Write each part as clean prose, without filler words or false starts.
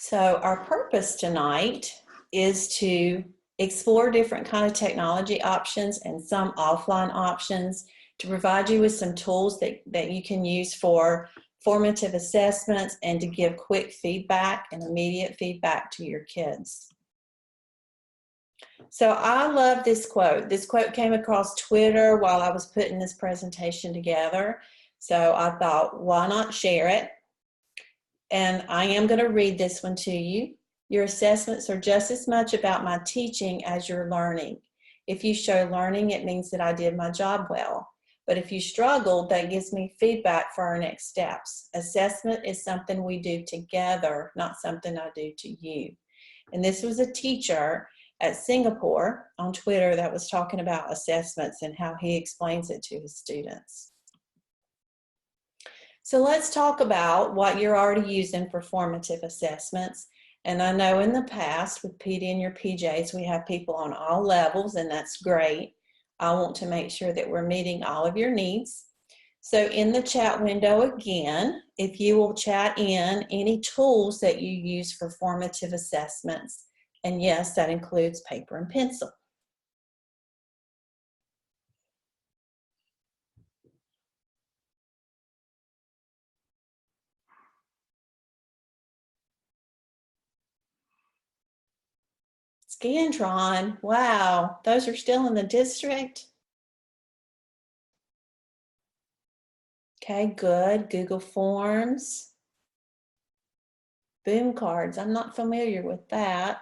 So our purpose tonight is to explore different kind of technology options and some offline options to provide you with some tools that you can use for formative assessments and to give quick feedback and immediate feedback to your kids. So I love this quote. This quote came across Twitter while I was putting this presentation together. So I thought, why not share it? And I am going to read this one to you. Your assessments are just as much about my teaching as your learning. If you show learning, it means that I did my job well. But if you struggled, that gives me feedback for our next steps. Assessment is something we do together, not something I do to you. And this was a teacher at Singapore on Twitter that was talking about assessments and how he explains it to his students. So let's talk about what you're already using for formative assessments. And I know in the past with PD and your PJs, we have people on all levels, and that's great. I want to make sure that we're meeting all of your needs. So in the chat window again, if you will chat in any tools that you use for formative assessments, and yes, that includes paper and pencil. Scantron, wow, those are still in the district? Okay, good. Google Forms. Boom cards, I'm not familiar with that.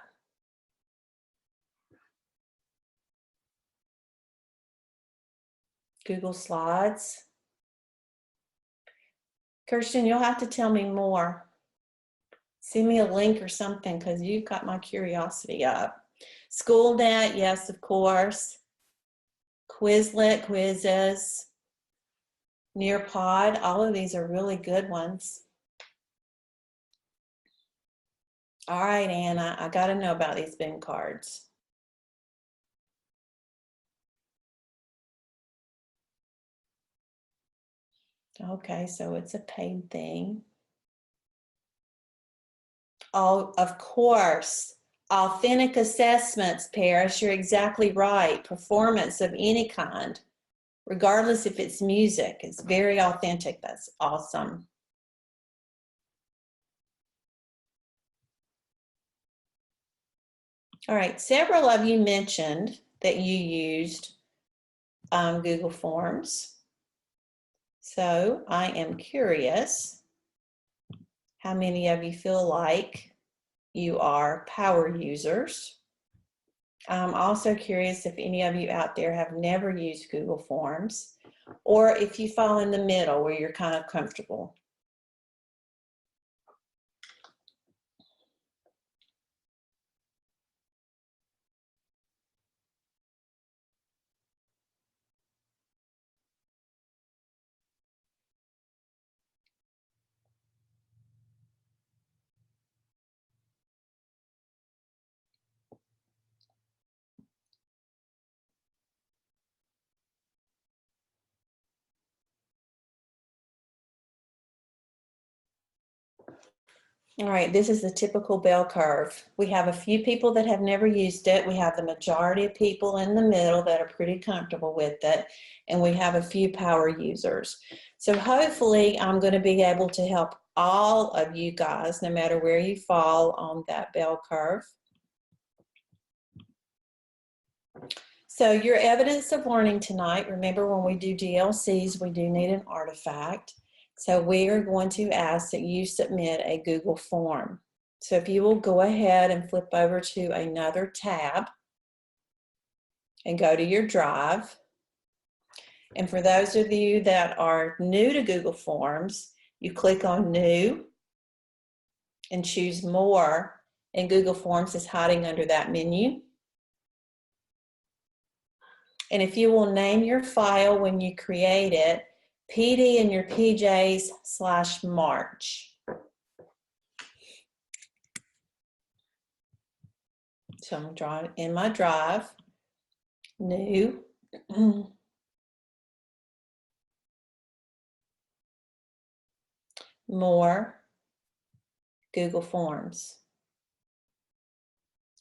Google Slides. Kirsten, you'll have to tell me more. Send me a link or something because you've got my curiosity up. SchoolNet, yes, of course. Quizlet, quizzes. Nearpod, all of these are really good ones. All right, Anna, I got to know about these bin cards. Okay, so it's a paid thing. Oh, of course. Authentic assessments, Paris, you're exactly right. Performance of any kind, regardless if it's music, it's very authentic. That's awesome. All right, several of you mentioned that you used Google Forms. So I am curious how many of you feel like you are power users. I'm also curious if any of you out there have never used Google Forms, or if you fall in the middle where you're kind of comfortable. All right, this is the typical bell curve. We have a few people that have never used it. We have the majority of people in the middle that are pretty comfortable with it, and we have a few power users. So hopefully I'm going to be able to help all of you guys, no matter where you fall on that bell curve. So your evidence of learning tonight, remember when we do DLCs, we do need an artifact. So we are going to ask that you submit a Google form. So if you will go ahead and flip over to another tab and go to your drive. And for those of you that are new to Google Forms, you click on New and choose More, and Google Forms is hiding under that menu. And if you will name your file when you create it, PD and your PJs / March. So I'm drawing in my drive, New, More, Google Forms.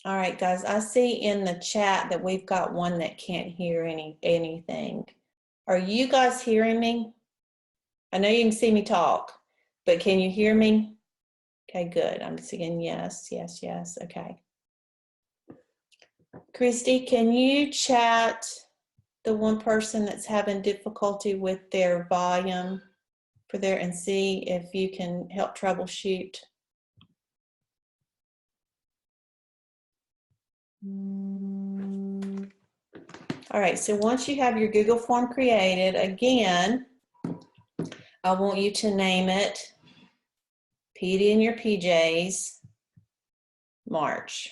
All right, guys, I see in the chat that we've got one that can't hear anything. Are you guys hearing me? I know you can see me talk, but can you hear me? Okay, good. I'm seeing yes, yes, yes. Okay. Christy, can you chat the one person that's having difficulty with their volume for there and see if you can help troubleshoot? All right, so once you have your Google form created, again, I want you to name it PD in your PJs, March.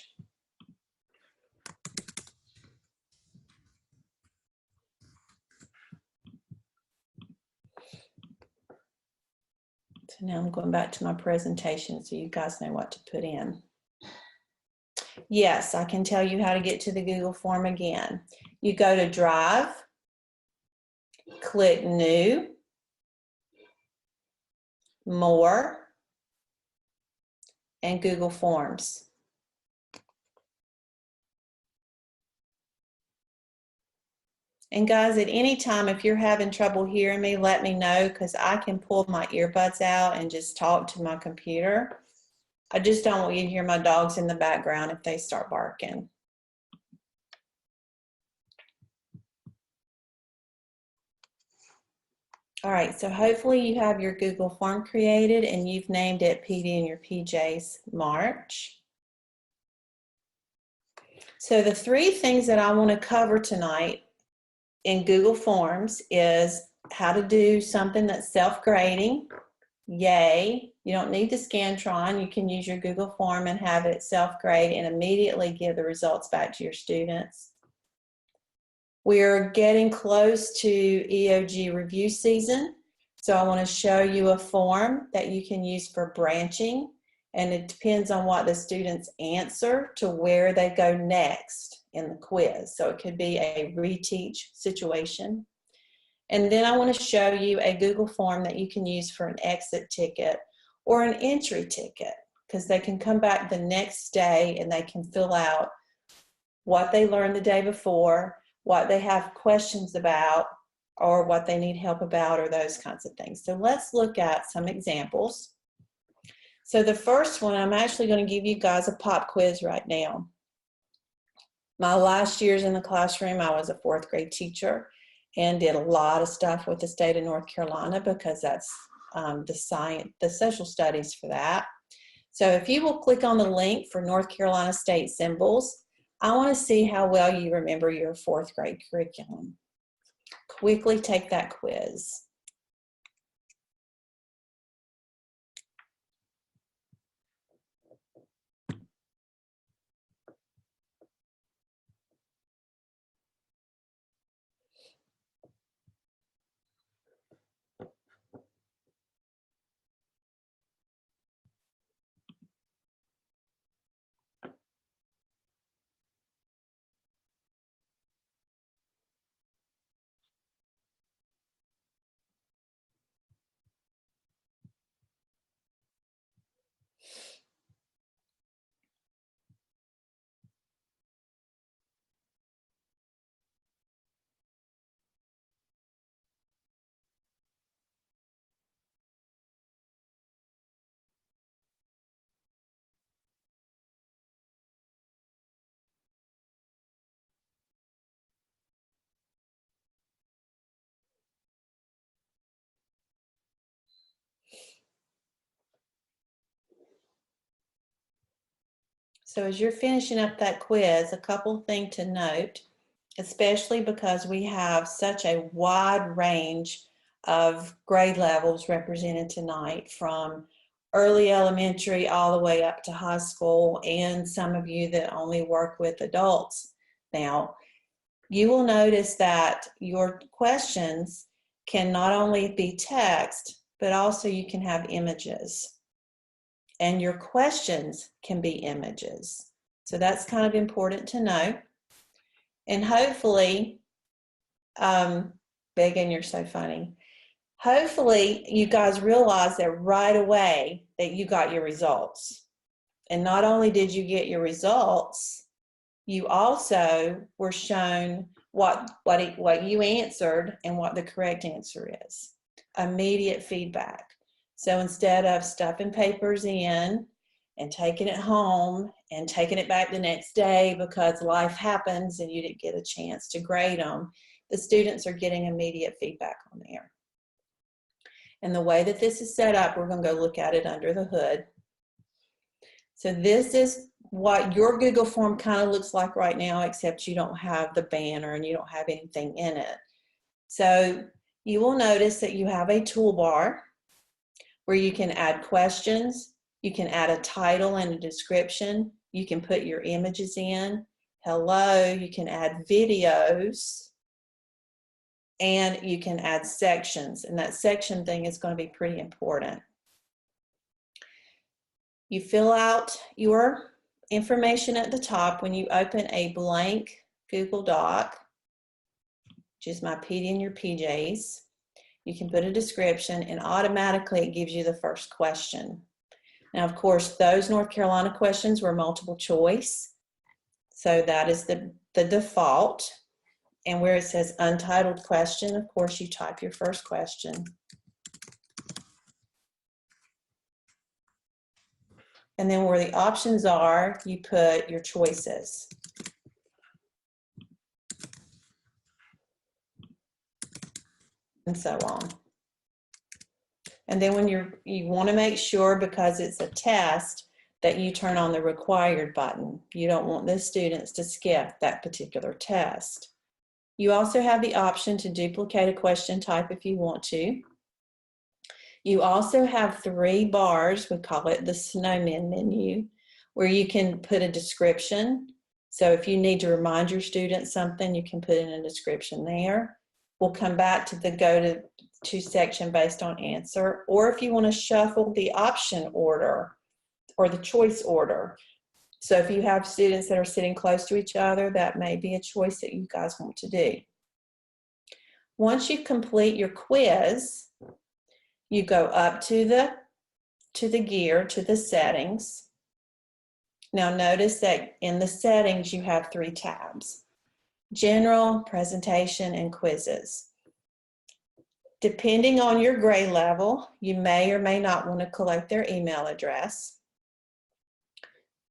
So now I'm going back to my presentation so you guys know what to put in. Yes, I can tell you how to get to the Google form again. You go to Drive, click New, More, and Google Forms. And guys, at any time, if you're having trouble hearing me, let me know, because I can pull my earbuds out and just talk to my computer. I just don't want you to hear my dogs in the background if they start barking. All right, so hopefully you have your Google form created and you've named it PD in your PJs March. So the three things that I want to cover tonight in Google Forms is how to do something that's self-grading. Yay, you don't need the Scantron. You can use your Google form and have it self-grade and immediately give the results back to your students. We're getting close to EOG review season, so I want to show you a form that you can use for branching, and it depends on what the students answer to where they go next in the quiz. So it could be a reteach situation. And then I want to show you a Google form that you can use for an exit ticket or an entry ticket, because they can come back the next day and they can fill out what they learned the day before, what they have questions about, or what they need help about, or those kinds of things. So let's look at some examples. So the first one, I'm actually going to give you guys a pop quiz right now. My last years in the classroom, I was a fourth grade teacher and did a lot of stuff with the state of North Carolina, because that's the social studies for that. So if you will click on the link for North Carolina state symbols, I want to see how well you remember your fourth grade curriculum. Quickly take that quiz. So as you're finishing up that quiz, a couple things to note, especially because we have such a wide range of grade levels represented tonight, from early elementary all the way up to high school, and some of you that only work with adults now. You will notice that your questions can not only be text, but also you can have images. And your questions can be images. So that's kind of important to know. And hopefully, Megan, you're so funny. Hopefully you guys realize that right away that you got your results. And not only did you get your results, You also were shown what you answered and what the correct answer is. Immediate feedback. So instead of stuffing papers in and taking it home and taking it back the next day because life happens and you didn't get a chance to grade them, the students are getting immediate feedback on there. And the way that this is set up, we're going to go look at it under the hood. So this is what your Google form kind of looks like right now, except you don't have the banner and you don't have anything in it. So you will notice that you have a toolbar where you can add questions, you can add a title and a description, you can put your images in, hello, you can add videos, and you can add sections, and that section thing is going to be pretty important. You fill out your information at the top when you open a blank Google Doc, which is my PD in your PJs. You can put a description and automatically it gives you the first question. Now, of course, those North Carolina questions were multiple choice. So that is the default. And where it says untitled question, of course, you type your first question. And then where the options are, you put your choices. And so on. And then when you want to make sure, because it's a test, that you turn on the required button. You don't want the students to skip that particular test. You also have the option to duplicate a question type if you want to. You also have 3 bars, we call it the snowman menu, where you can put a description. So if you need to remind your students something, you can put in a description there. We'll come back to the go to section based on answer, or if you want to shuffle the option order or the choice order. So if you have students that are sitting close to each other, that may be a choice that you guys want to do. Once you complete your quiz, you go up to the gear, to the settings. Now notice that in the settings you have 3 tabs: general, presentation, and quizzes. Depending on your grade level, you may or may not want to collect their email address.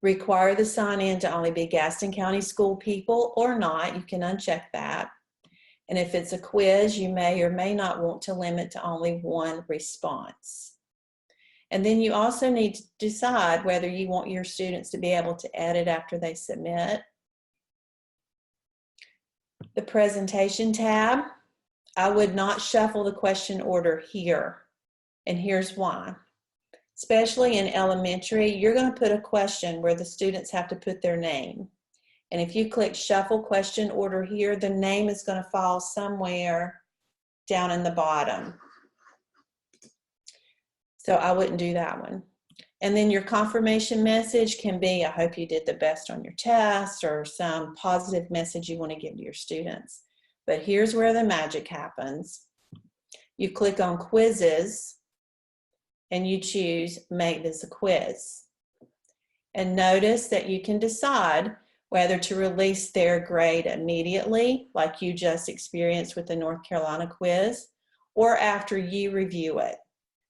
Require the sign-in to only be Gaston County school people or not, you can uncheck that. And if it's a quiz, you may or may not want to limit to only 1 response. And then you also need to decide whether you want your students to be able to edit after they submit. The presentation tab, I would not shuffle the question order here. And here's why. Especially in elementary, you're going to put a question where the students have to put their name. And if you click shuffle question order here, the name is going to fall somewhere down in the bottom. So I wouldn't do that one. And then your confirmation message can be, I hope you did the best on your test, or some positive message you want to give to your students. But here's where the magic happens. You click on quizzes and you choose make this a quiz. And notice that you can decide whether to release their grade immediately, like you just experienced with the North Carolina quiz, or after you review it.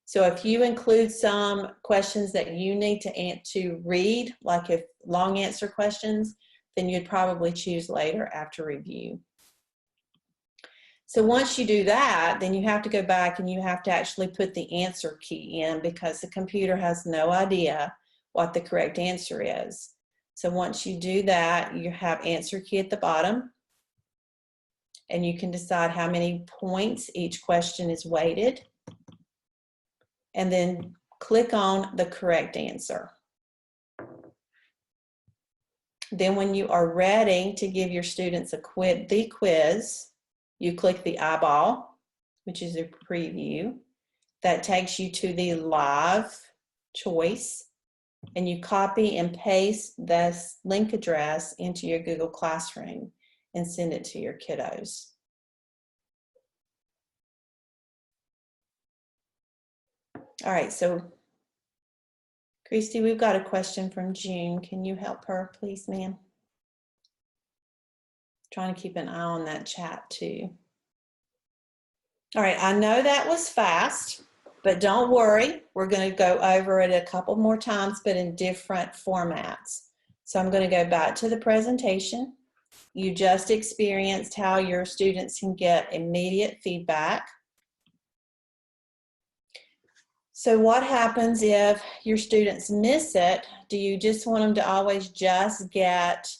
So if you include some questions that you need to read, like if long answer questions, then you'd probably choose later after review. So once you do that, then you have to go back and you have to actually put the answer key in, because the computer has no idea what the correct answer is. So once you do that, you have answer key at the bottom, and you can decide how many points each question is weighted, and then click on the correct answer. Then when you are ready to give your students the quiz, you click the eyeball, which is a preview. That takes you to the live choice, and you copy and paste this link address into your Google Classroom and send it to your kiddos. All right, so Christy, we've got a question from June. Can you help her, please, ma'am? Trying to keep an eye on that chat too. All right, I know that was fast, but don't worry. We're going to go over it a couple more times, but in different formats. So I'm going to go back to the presentation. You just experienced how your students can get immediate feedback. So what happens if your students miss it? Do you just want them to always just get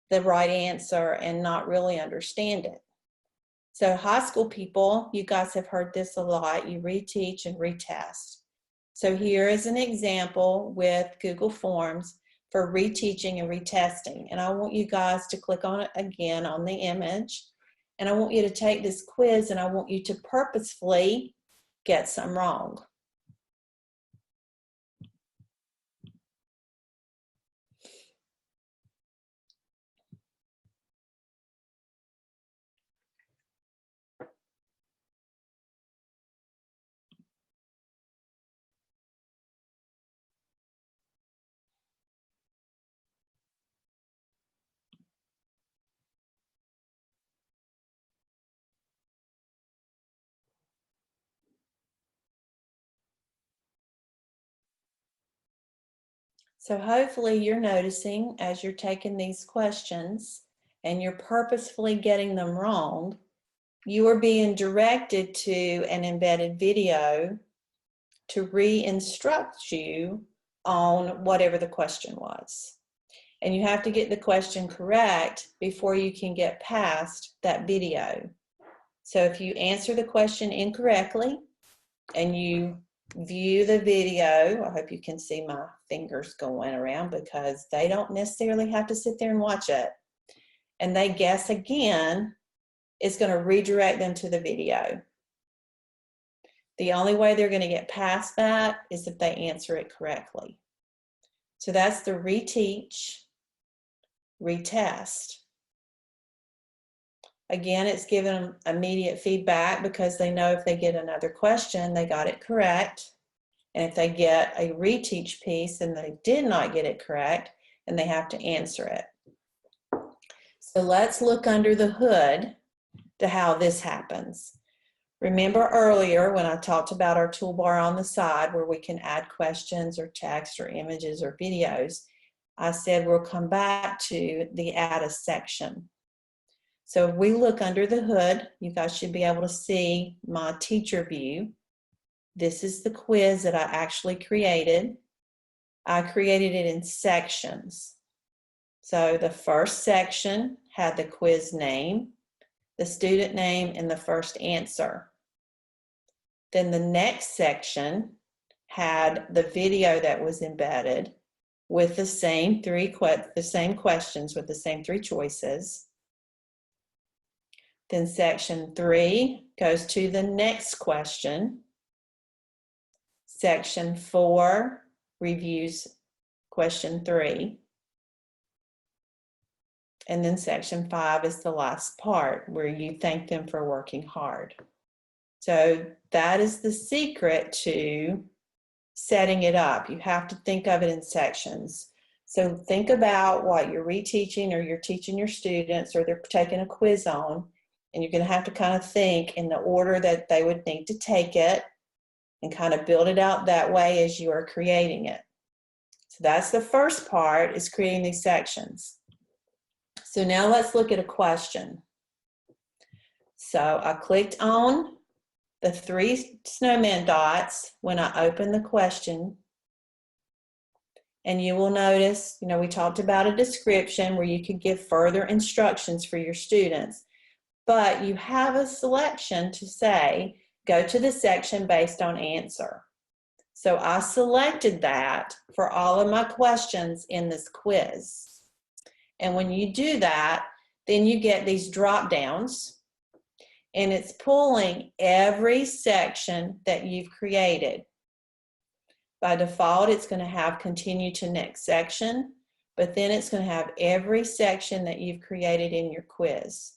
the right answer and not really understand it? So high school people, you guys have heard this a lot, you reteach and retest. So here is an example with Google Forms for reteaching and retesting. And I want you guys to click on it again on the image. And I want you to take this quiz and I want you to purposefully get some wrong. So hopefully you're noticing as you're taking these questions and you're purposefully getting them wrong, you are being directed to an embedded video to re-instruct you on whatever the question was. And you have to get the question correct before you can get past that video. So if you answer the question incorrectly and you view the video, I hope you can see my fingers going around because they don't necessarily have to sit there and watch it, and they guess again, it's going to redirect them to the video. The only way they're going to get past that is if they answer it correctly. So that's the reteach, retest. Again, it's giving them immediate feedback because they know if they get another question, they got it correct. And if they get a reteach piece and they did not get it correct, then they have to answer it. So let's look under the hood to how this happens. Remember earlier when I talked about our toolbar on the side where we can add questions or text or images or videos, I said we'll come back to the add a section. So if we look under the hood, you guys should be able to see my teacher view. This is the quiz that I actually created. I created it in sections. So the first section had the quiz name, the student name, and the first answer. Then the next section had the video that was embedded with the same questions with the same three choices. Then section 3 goes to the next question. Section 4 reviews question 3. And then section 5 is the last part where you thank them for working hard. So that is the secret to setting it up. You have to think of it in sections. So think about what you're reteaching or you're teaching your students or they're taking a quiz on, and you're going to have to kind of think in the order that they would need to take it and kind of build it out that way as you are creating it. So that's the first part, is creating these sections. So now let's look at a question. So I clicked on the 3 snowman dots when I open the question. And you will notice, we talked about a description where you could give further instructions for your students. But you have a selection to say, go to the section based on answer. So I selected that for all of my questions in this quiz. And when you do that, then you get these drop downs, and it's pulling every section that you've created. By default, it's going to have continue to next section, but then it's going to have every section that you've created in your quiz.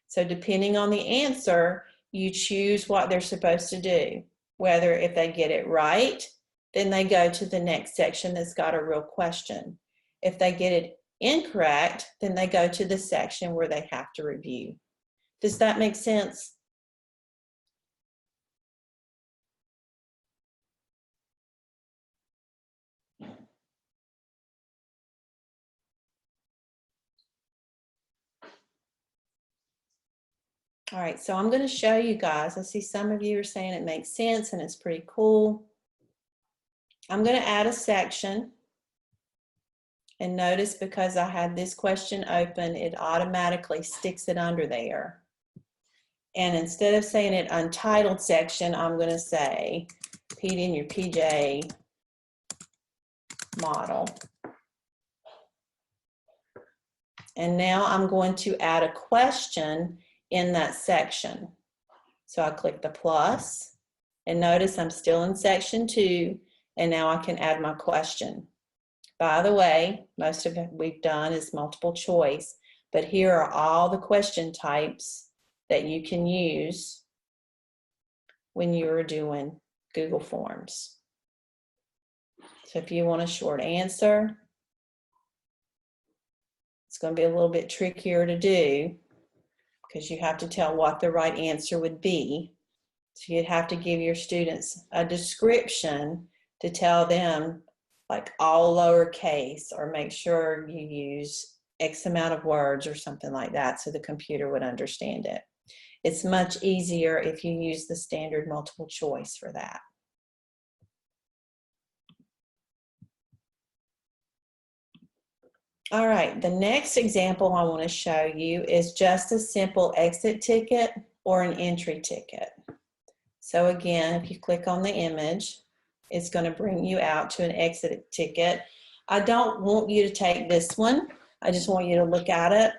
So depending on the answer, you choose what they're supposed to do. Whether if they get it right, then they go to the next section that's got a real question. If they get it incorrect, then they go to the section where they have to review. Does that make sense? All right, so I'm going to show you guys. I see some of you are saying it makes sense and it's pretty cool. I'm going to add a section. And notice because I had this question open, it automatically sticks it under there. And instead of saying it untitled section, I'm going to say Pete in your PJ model. And now I'm going to add a question in that section. So I click the plus, and notice I'm still in section 2, and now I can add my question. By the way, most of it we've done is multiple choice, but here are all the question types that you can use when you're doing Google Forms. So if you want a short answer, it's going to be a little bit trickier to do because you have to tell what the right answer would be. So you'd have to give your students a description to tell them like all lowercase, or make sure you use X amount of words or something like that so the computer would understand it. It's much easier if you use the standard multiple choice for that. All right, the next example I want to show you is just a simple exit ticket or an entry ticket. So again, if you click on the image, it's going to bring you out to an exit ticket. I don't want you to take this one. I just want you to look at it.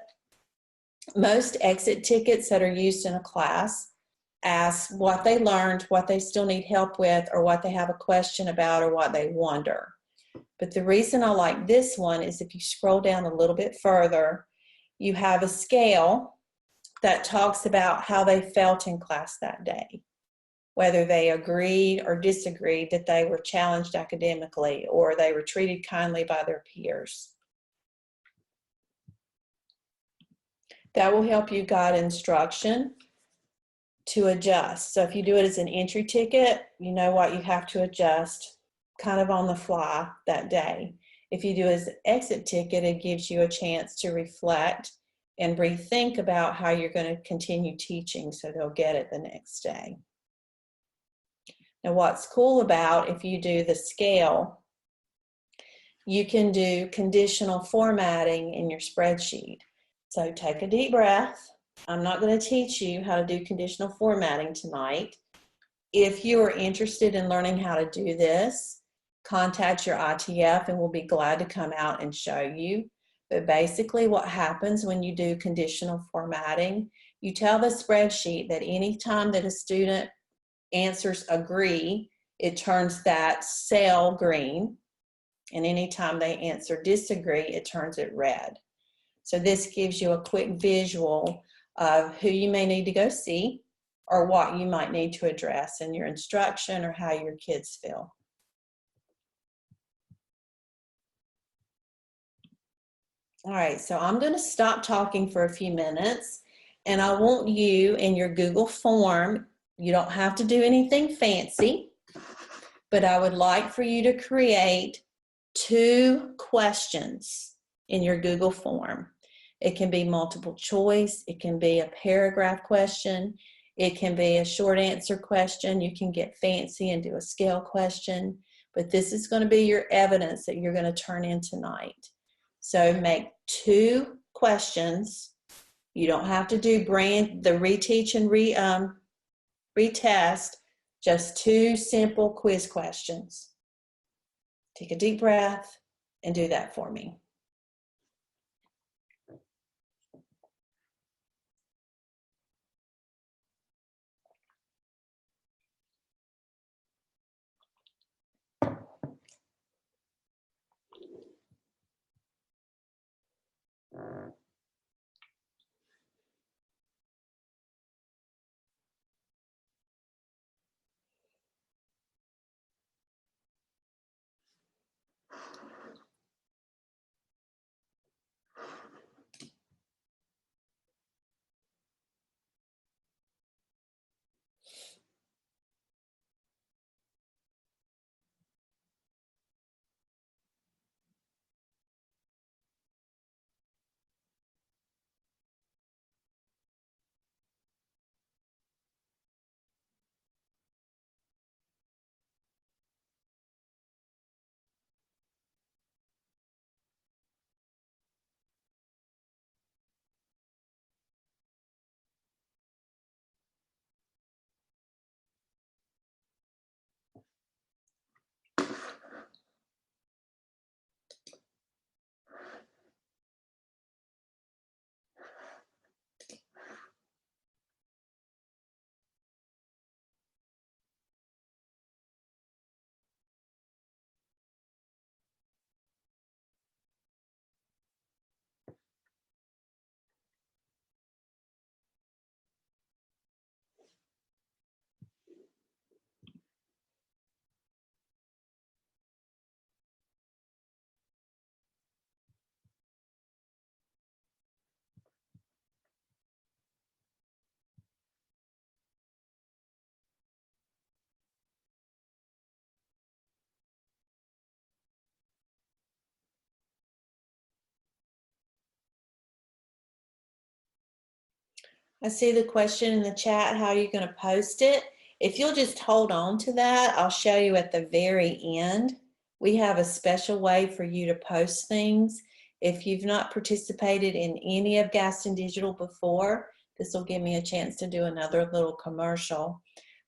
Most exit tickets that are used in a class ask what they learned, what they still need help with, or what they have a question about, or what they wonder. But the reason I like this one is if you scroll down a little bit further, you have a scale that talks about how they felt in class that day, whether they agreed or disagreed that they were challenged academically or they were treated kindly by their peers. That will help you guide instruction to adjust. So if you do it as an entry ticket, you know what you have to adjust kind of on the fly that day. If you do it as an exit ticket, it gives you a chance to reflect and rethink about how you're going to continue teaching so they'll get it the next day. Now what's cool about if you do the scale, you can do conditional formatting in your spreadsheet. So take a deep breath. I'm not going to teach you how to do conditional formatting tonight. If you are interested in learning how to do this, contact your ITF and we'll be glad to come out and show you. But basically what happens when you do conditional formatting, you tell the spreadsheet that anytime that a student answers agree, it turns that cell green, and anytime they answer disagree, it turns it red. So this gives you a quick visual of who you may need to go see or what you might need to address in your instruction or how your kids feel. All right, so I'm going to stop talking for a few minutes, and I want you in your Google form, you don't have to do anything fancy, but I would like for you to create 2 questions in your Google form. It can be multiple choice, it can be a paragraph question, it can be a short answer question. You can get fancy and do a scale question, but this is going to be your evidence that you're going to turn in tonight. So make 2 questions. You don't have to do the reteach and retest, just 2 simple quiz questions. Take a deep breath and do that for me. I see the question in the chat, how are you going to post it? If you'll just hold on to that, I'll show you at the very end. We have a special way for you to post things. If you've not participated in any of Gaston Digital before, this will give me a chance to do another little commercial.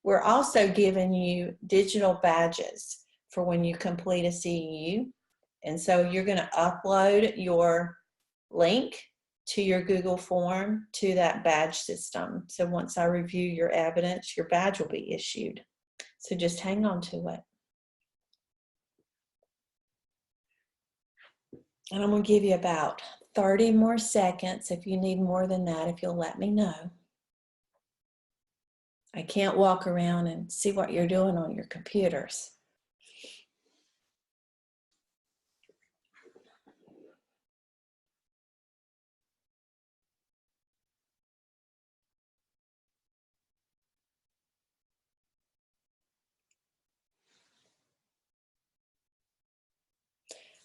We're also giving you digital badges for when you complete a CEU. And so you're going to upload your link to your Google form to that badge system. So once I review your evidence, your badge will be issued. So just hang on to it. And I'm going to give you about 30 more seconds. If you need more than that, if you'll let me know. I can't walk around and see what you're doing on your computers.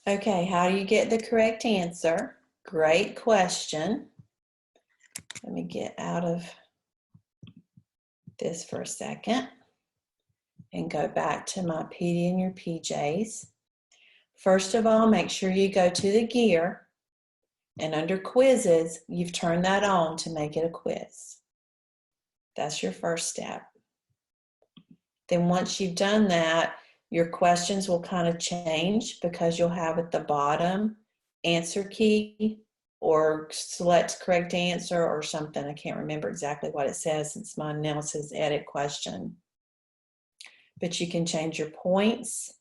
Okay, how do you get the correct answer? Great question. Let me get out of this for a second and go back to my PD in your PJs. First of all, make sure you go to the gear, and under quizzes, you've turned that on to make it a quiz. That's your first step. Then once you've done that, your questions will kind of change because you'll have at the bottom answer key or select correct answer or something. I can't remember exactly what it says since mine now says edit question. But you can change your points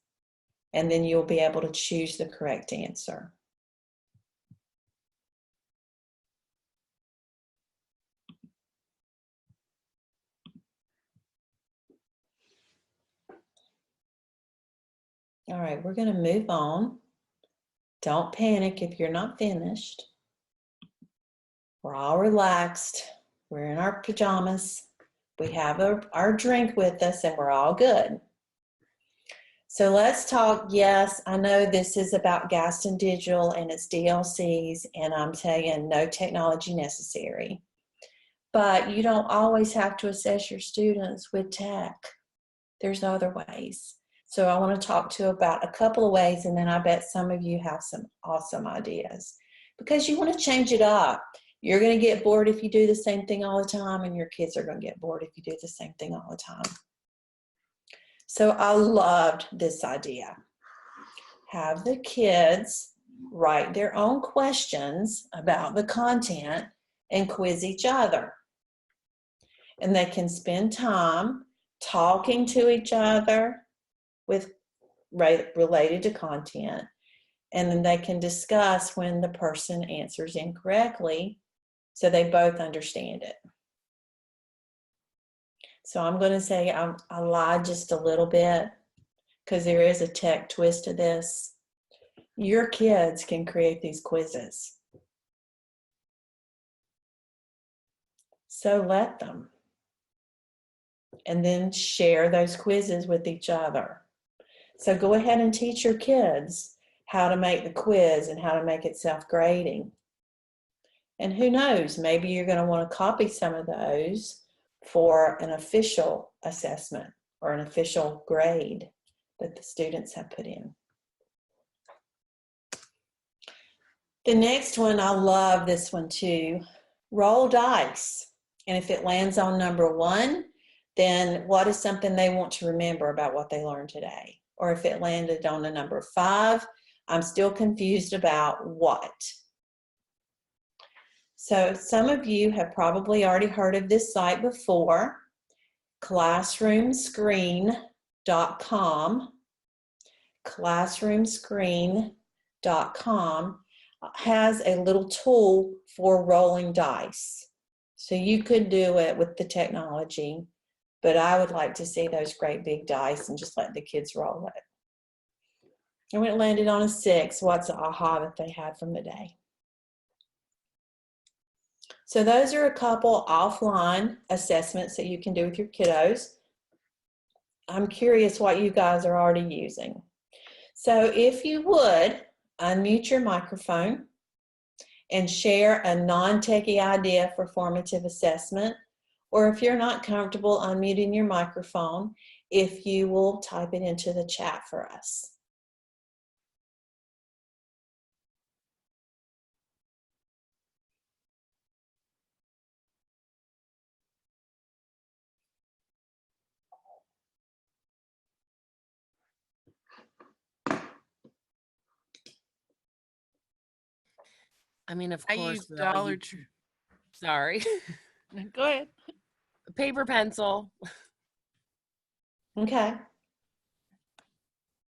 and then you'll be able to choose the correct answer. All right, we're going to move on. Don't panic if you're not finished. We're all relaxed. We're in our pajamas. We have our drink with us and we're all good. So let's talk. Yes, I know this is about Gaston Digital and its DLCs, and I'm saying no technology necessary. But you don't always have to assess your students with tech. There's other ways. So I want to talk to you about a couple of ways, and then I bet some of you have some awesome ideas. Because you want to change it up. You're going to get bored if you do the same thing all the time, and your kids are going to get bored if you do the same thing all the time. So I loved this idea. Have the kids write their own questions about the content and quiz each other. And they can spend time talking to each other with related to content, and then they can discuss when the person answers incorrectly so they both understand it. So I'm going to say I lied just a little bit because there is a tech twist to this. Your kids can create these quizzes. So let them. And then share those quizzes with each other. So go ahead and teach your kids how to make the quiz and how to make it self-grading. And who knows, maybe you're going to want to copy some of those for an official assessment or an official grade that the students have put in. The next one, I love this one too. Roll dice. And if it lands on number 1, then what is something they want to remember about what they learned today? Or if it landed on a number 5, I'm still confused about what. So some of you have probably already heard of this site before, classroomscreen.com. Classroomscreen.com has a little tool for rolling dice. So you could do it with the technology, but I would like to see those great big dice and just let the kids roll it. And when it landed on a 6, what's the aha that they had from the day? So those are a couple offline assessments that you can do with your kiddos. I'm curious what you guys are already using. So if you would, unmute your microphone and share a non-techie idea for formative assessment, or if you're not comfortable unmuting your microphone, if you will type it into the chat for us. I mean, of I course, use we all Dollar use, Tree. sorry, Go ahead. paper pencil. Okay.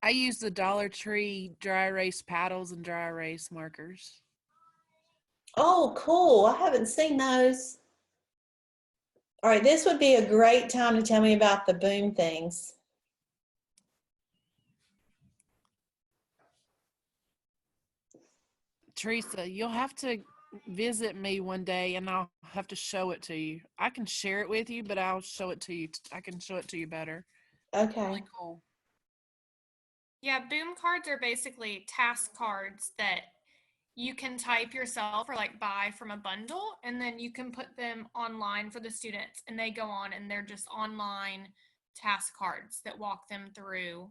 I use the Dollar Tree dry erase paddles and dry erase markers. Oh, cool. I haven't seen those. All right, this would be a great time to tell me about the boom things. Teresa, you'll have to visit me one day and I'll have to show it to you. I can share it with you, but I'll show it to you. I can show it to you better. Okay. Really cool. Yeah, boom cards are basically task cards that you can type yourself or like buy from a bundle, and then you can put them online for the students, and they go on and they're just online task cards that walk them through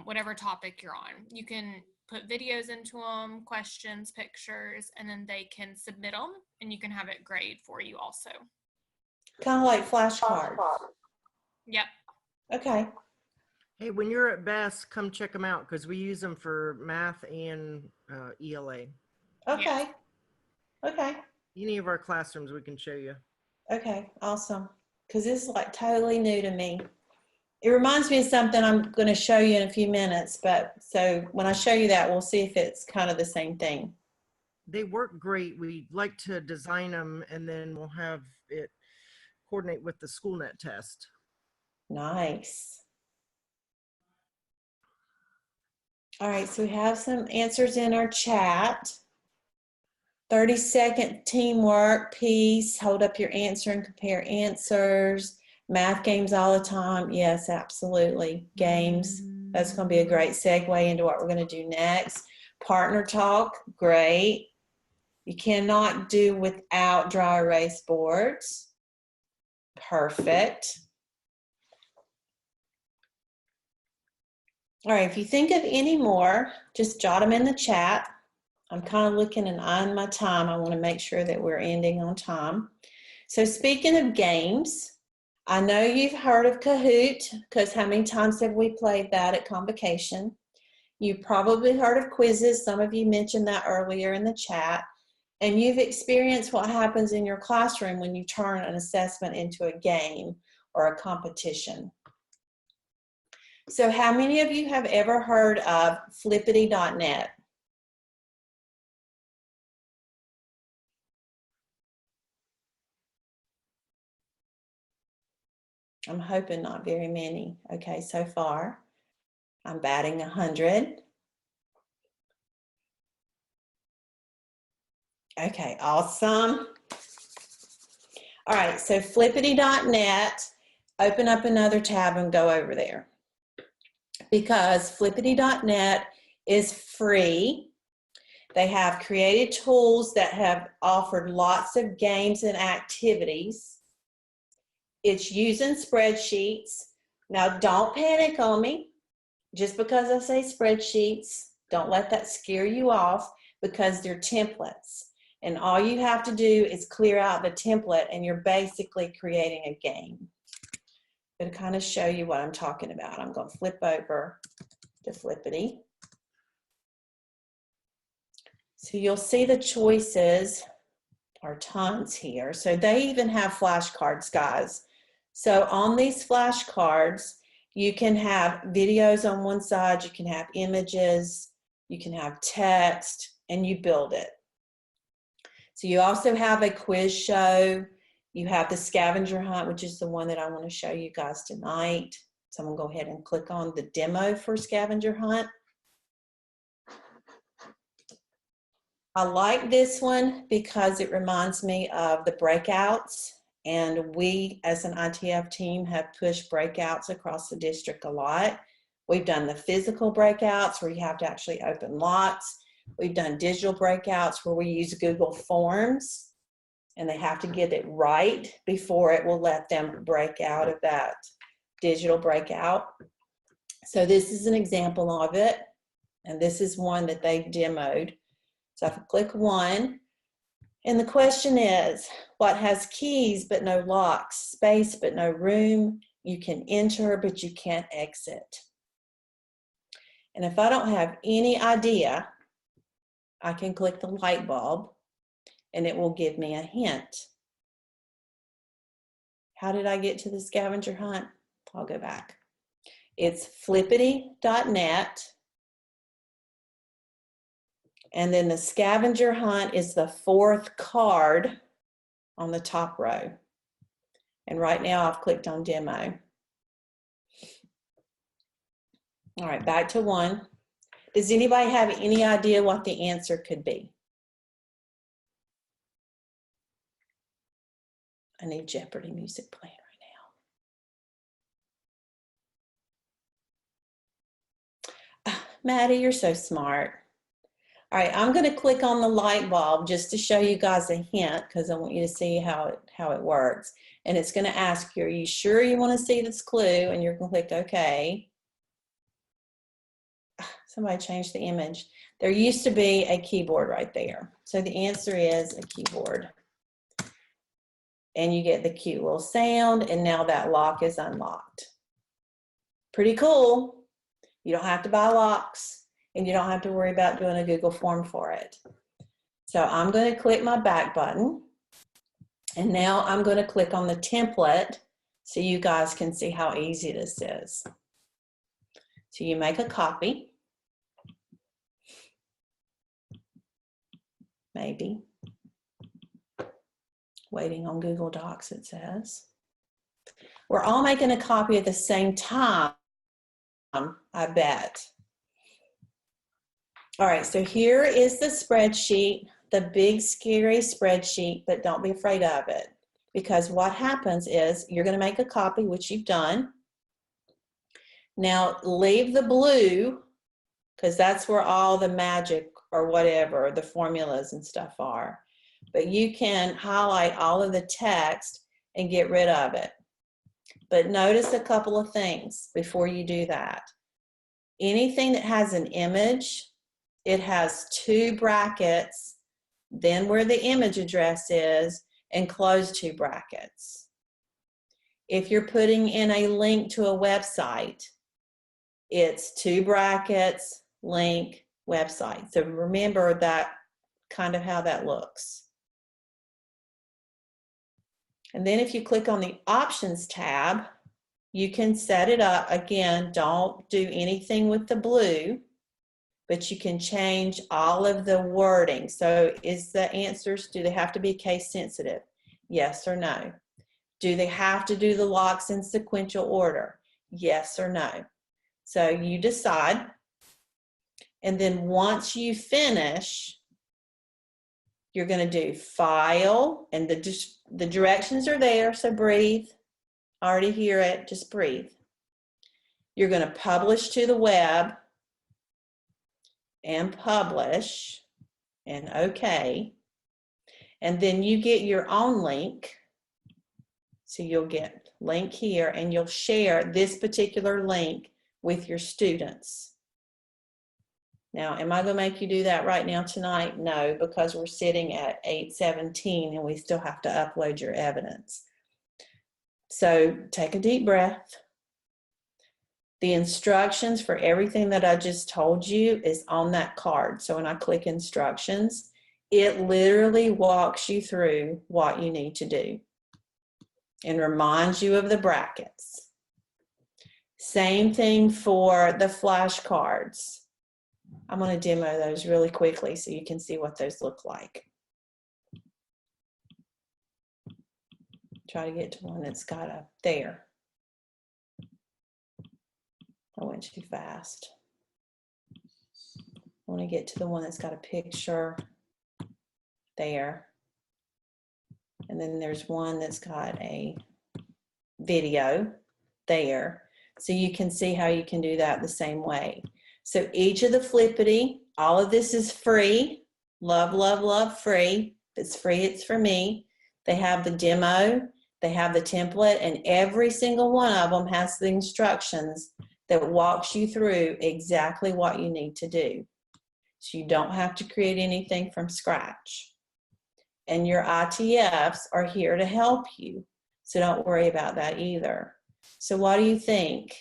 whatever topic you're on. You can put videos into them, questions, pictures, and then they can submit them and you can have it grade for you also. Kind of like flashcards. Yep. Okay. Hey, when you're at Best, come check them out because we use them for math and ELA. Okay. Yes. Okay. Any of our classrooms we can show you. Okay. Awesome. Because this is like totally new to me. It reminds me of something I'm going to show you in a few minutes, but so when I show you that, we'll see if it's kind of the same thing. They work great. We like to design them and then we'll have it coordinate with the SchoolNet test. Nice. All right, so we have some answers in our chat. 30-second teamwork piece, hold up your answer and compare answers. Math games all the time. Yes, absolutely. Games. That's going to be a great segue into what we're going to do next. Partner talk. Great. You cannot do without dry erase boards. Perfect. All right, if you think of any more, just jot them in the chat. I'm kind of looking and eyeing my time. I want to make sure that we're ending on time. So speaking of games, I know you've heard of Kahoot, because how many times have we played that at Convocation? You've probably heard of quizzes. Some of you mentioned that earlier in the chat. And you've experienced what happens in your classroom when you turn an assessment into a game or a competition. So how many of you have ever heard of Flippitynet? I'm hoping not very many. Okay, so far, I'm batting 100. Okay, awesome. All right, so Flippitynet, open up another tab and go over there. Because Flippitynet is free. They have created tools that have offered lots of games and activities. It's using spreadsheets. Now, don't panic on me. Just because I say spreadsheets, don't let that scare you off, because they're templates. And all you have to do is clear out the template and you're basically creating a game. To kind of show you what I'm talking about, I'm going to flip over to Flippity. So you'll see the choices are tons here. So they even have flashcards, guys. So on these flashcards, you can have videos on one side, you can have images, you can have text, and you build it. So you also have a quiz show. You have the scavenger hunt, which is the one that I want to show you guys tonight. So I'm going to go ahead and click on the demo for scavenger hunt. I like this one because it reminds me of the breakouts, and we as an ITF team have pushed breakouts across the district a lot. We've done the physical breakouts where you have to actually open lots. We've done digital breakouts where we use Google Forms, and they have to get it right before it will let them break out of that digital breakout. So this is an example of it, and this is one that they demoed. So I can click one, and the question is, what has keys but no locks, space but no room? You can enter, but you can't exit. And if I don't have any idea, I can click the light bulb, and it will give me a hint. How did I get to the scavenger hunt? I'll go back. It's Flippitynet. And then the scavenger hunt is the 4th card on the top row. And right now I've clicked on demo. All right, back to 1. Does anybody have any idea what the answer could be? I need Jeopardy music playing right now. Maddie, you're so smart. All right, I'm going to click on the light bulb just to show you guys a hint, because I want you to see how it works. And it's going to ask you, are you sure you want to see this clue? And you're going to click OK. Somebody changed the image. There used to be a keyboard right there. So the answer is a keyboard. And you get the cute little sound, and now that lock is unlocked. Pretty cool. You don't have to buy locks, and you don't have to worry about doing a Google form for it. So I'm going to click my back button, and now I'm going to click on the template so you guys can see how easy this is. So you make a copy, maybe. Waiting on Google Docs, it says. We're all making a copy at the same time, I bet. All right, so here is the spreadsheet, the big scary spreadsheet, but don't be afraid of it, because what happens is you're going to make a copy, which you've done. Now leave the blue, because that's where all the magic or whatever, the formulas and stuff are. But you can highlight all of the text and get rid of it. But notice a couple of things before you do that. Anything that has an image, it has 2 brackets, then where the image address is, and close 2 brackets. If you're putting in a link to a website, it's 2 brackets, link, website. So remember that kind of how that looks. And then if you click on the Options tab, you can set it up. Again, don't do anything with the blue, but you can change all of the wording. So is the answers, do they have to be case sensitive? Yes or no? Do they have to do the locks in sequential order? Yes or no? So you decide. And then once you finish, you're going to do File, and the directions are there, so breathe. I already hear it, just breathe. You're going to publish to the web, and publish, and OK. And then you get your own link. So you'll get link here, and you'll share this particular link with your students. Now, am I going to make you do that right now tonight? No, because we're sitting at 8:17 and we still have to upload your evidence. So take a deep breath. The instructions for everything that I just told you is on that card. So when I click instructions, it literally walks you through what you need to do and reminds you of the brackets. Same thing for the flashcards. I'm going to demo those really quickly so you can see what those look like. Try to get to one that's got a there. I went too fast. I want to get to the one that's got a picture there. And then there's one that's got a video there. So you can see how you can do that the same way. So each of the Flippity All of this is free. Love, love, love, free. If it's free, it's for me. They have the demo, they have the template, and every single one of them has the instructions that walks you through exactly what you need to do. So you don't have to create anything from scratch. And your ITFs are here to help you. So don't worry about that either. So what do you think?